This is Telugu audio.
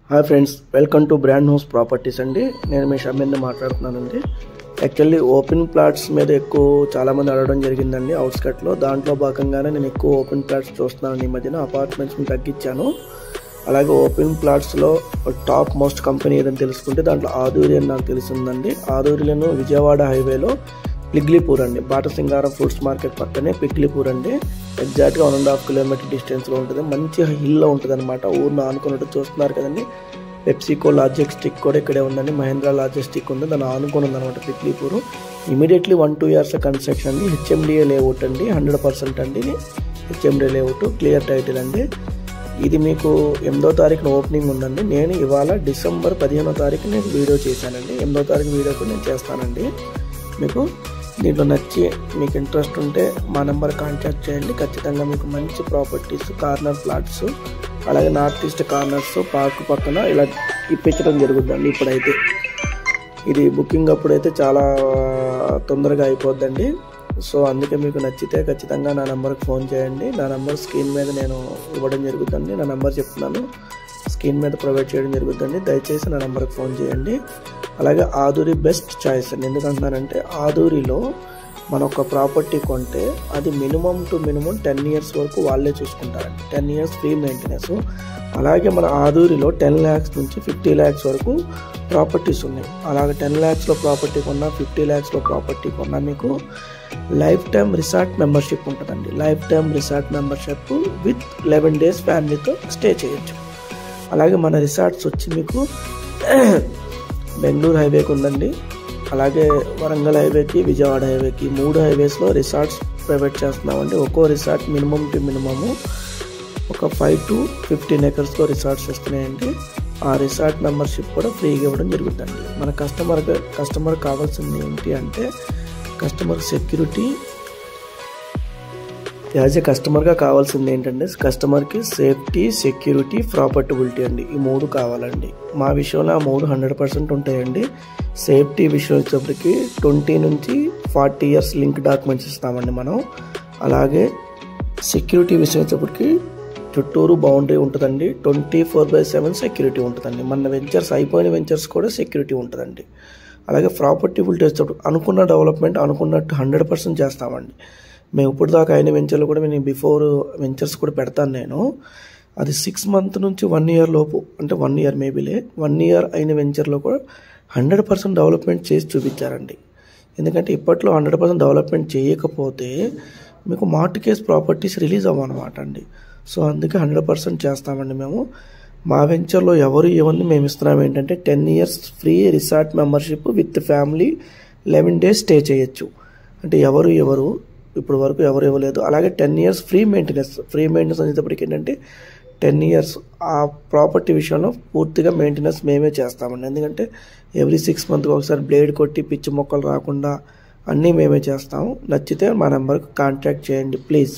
Hi friends, welcome to brand house properties అండి. నేను మీ షమీర్ని మాట్లాడుతున్నానండి. యాక్చువల్లీ ఓపెన్ ప్లాట్స్ మీద ఎక్కువ చాలామంది అడగడం జరిగిందండి అవుట్స్కట్లో. దాంట్లో భాగంగానే నేను ఎక్కువ ఓపెన్ ప్లాట్స్ చూస్తున్నాను. ఈ మధ్యన అపార్ట్మెంట్స్ని తగ్గించాను. అలాగే ఓపెన్ ప్లాట్స్లో టాప్ మోస్ట్ కంపెనీ ఏదని తెలుసుకుంటే దాంట్లో ఆదూరి అని నాకు తెలిసిందండి. ఆదూరిలోను విజయవాడ హైవేలో పిగ్లీపూర్ అండి, బాటసింగారం ఫ్రూట్స్ మార్కెట్ పక్కనే పిగ్లీపూర్ అండి. ఎగ్జాక్ట్గా 1.5 కిలోమీటర్ డిస్టెన్స్లో ఉంటుంది. మంచి హిల్లో ఉంటుంది అనమాట. ఊరిని ఆనుకున్నట్టు చూస్తున్నారు కదండి. పెప్సికో లాజిస్టిక్ కూడా ఇక్కడే ఉందండి. మహేంద్ర లాజిస్టిక్ ఉంది, దాన్ని ఆనుకుని ఉందన్నమాట పిగ్లీపూర్. ఇమీడియట్లీ 1-2 years కన్స్ట్రక్షన్ అండి. హెచ్ఎండిఏ లేఅవుట్ అండి, 100% అండి. హెచ్ఎండిఏ లేఅవుట్, క్లియర్ టైటిల్ అండి. ఇది మీకు 8వ తారీఖున ఓపెనింగ్ ఉందండి. నేను ఇవాళ డిసెంబర్ 15వ తారీఖు నేను వీడియో చేశానండి. 8వ తారీఖు వీడియో కూడా నేను చేస్తానండి. మీకు దీంట్లో నచ్చి మీకు ఇంట్రెస్ట్ ఉంటే మా నెంబర్ కాంటాక్ట్ చేయండి. ఖచ్చితంగా మీకు మంచి ప్రాపర్టీస్, కార్నర్ ప్లాట్స్, అలాగే నార్త్ ఈస్ట్ కార్నర్స్ పార్క్ పక్కన ఇలా ఇప్పించడం జరుగుతుందండి. ఇప్పుడైతే ఇది బుకింగ్ అప్పుడైతే చాలా తొందరగా అయిపోద్దండి. సో అందుకే మీకు నచ్చితే ఖచ్చితంగా నా నెంబర్కి ఫోన్ చేయండి. నా నెంబర్ స్క్రీన్ మీద నేను ఇవ్వడం జరుగుతుంది. నా నెంబర్ చెప్తున్నాను, స్క్రీన్ మీద ప్రొవైడ్ చేయడం జరుగుతుంది. దయచేసి నా నెంబర్కి ఫోన్ చేయండి. అలాగే ఆదూరి బెస్ట్ చాయిస్ అండి. ఎందుకంటున్నానంటే ఆదూరిలో మన ఒక ప్రాపర్టీ కొంటే అది మినిమం టు మినిమం 10 years వరకు వాళ్ళే చూసుకుంటారండి. 10 years ఫ్రీ మెయింటెనెన్స్. అలాగే మన ఆదూరిలో 10 lakhs నుంచి 50 lakhs వరకు ప్రాపర్టీస్ ఉన్నాయి. అలాగే 10 lakhsలో ప్రాపర్టీ కొన్నా, 50 lakhsలో ప్రాపర్టీ కొన్నా మీకు లైఫ్ టైమ్ రిసార్ట్ మెంబర్షిప్ ఉంటుందండి. Life time resort membership with 11 days ఫ్యామిలీతో స్టే చేయొచ్చు. అలాగే మన రిసార్ట్స్ వచ్చి మీకు బెంగళూరు హైవేకి ఉందండి, అలాగే వరంగల్ హైవేకి, విజయవాడ హైవేకి, 3 highwaysలో రిసార్ట్స్ ప్రొవైడ్ చేస్తున్నామండి. ఒక్కో రిసార్ట్ మినిమం టు మినిమము ఒక 5 to 15 acresలో రిసార్ట్స్ వస్తున్నాయండి. ఆ రిసార్ట్ మెంబర్షిప్ కూడా ఫ్రీగా ఇవ్వడం జరుగుతుందండి. మన కస్టమర్ కావాల్సింది ఏంటి అంటే కస్టమర్ సెక్యూరిటీ. యాజ్ ఏ కస్టమర్గా కావాల్సింది ఏంటంటే కస్టమర్కి సేఫ్టీ, సెక్యూరిటీ, ప్రాపర్టబిలిటీ అండి. ఈ 3 కావాలండి. మా విషయంలో ఆ 3 100% ఉంటాయండి. సేఫ్టీ విషయం వచ్చేప్పటికి 20 నుంచి 40 years లింక్ డాక్యుమెంట్స్ ఇస్తామండి మనం. అలాగే సెక్యూరిటీ విషయం వచ్చేప్పటికి చుట్టూరు బౌండరీ ఉంటుందండి. 24/7 సెక్యూరిటీ ఉంటుందండి. మన వెంచర్స్ అయిపోయిన వెంచర్స్ కూడా సెక్యూరిటీ ఉంటుందండి. అలాగే ప్రాపర్టబిలిటీ వచ్చేటప్పుడు అనుకున్న డెవలప్మెంట్ అనుకున్నట్టు 100% చేస్తామండి. మేము ఇప్పుడు దాకా అయిన వెంచర్లు కూడా నేను బిఫోర్ వెంచర్స్ కూడా పెడతాను నేను. అది 6 months నుంచి 1 year లోపు, అంటే 1 year మేబీలే, 1 year అయిన వెంచర్లో కూడా 100% డెవలప్మెంట్ చేసి చూపించారండి. ఎందుకంటే ఇప్పట్లో 100% డెవలప్మెంట్ చేయకపోతే మీకు మార్టిగేజ్ ప్రాపర్టీస్ రిలీజ్ అవ్వనమాట అండి. సో అందుకే 100% చేస్తామండి మేము. మా వెంచర్లో ఎవరు ఏమని మేము ఇస్తున్నాం ఏంటంటే 10 years free resort membership with family 11 days stay చేయొచ్చు. అంటే ఎవరు ఇప్పుడు వరకు ఎవరు ఇవ్వలేదు. అలాగే 10 years ఫ్రీ మెయింటెనెన్స్ అనేటప్పటికి ఏంటంటే 10 years ఆ ప్రాపర్టీ విషయంలో పూర్తిగా మెయింటెనెన్స్ మేమే చేస్తామండి. ఎందుకంటే ఎవ్రీ 6 months ఒకసారి బ్లేడ్ కొట్టి పిచ్చి మొక్కలు రాకుండా అన్నీ మేమే చేస్తాము. నచ్చితే మా నెంబర్కి కాంటాక్ట్ చేయండి ప్లీజ్.